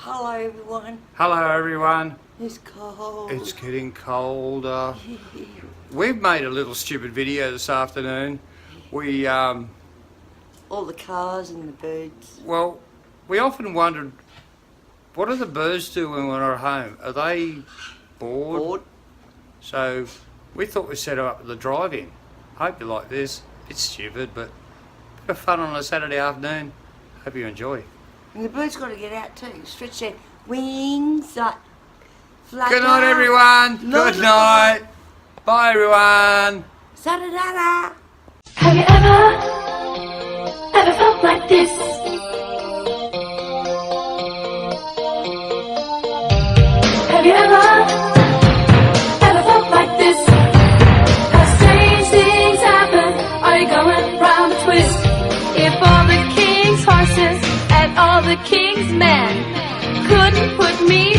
Hello everyone. Hello everyone. It's cold. It's getting colder. We've made a little stupid video this afternoon. We All the cars and the birds. well, we often wondered, what do the birds do when we're at home? Are they bored? So we thought we'd set them up at the drive-in. Hope you like this. It's stupid, but a bit of fun on a Saturday afternoon. Hope you enjoy. And the birds got to get out too. Stretch their wings like flutter. Good night everyone. Good night. Bye everyone. Sa-da-da-da. Have you ever felt like this? Have you ever felt like this? How strange things happen. Are you going round a twist? If all the king's horses and all the king's men couldn't put me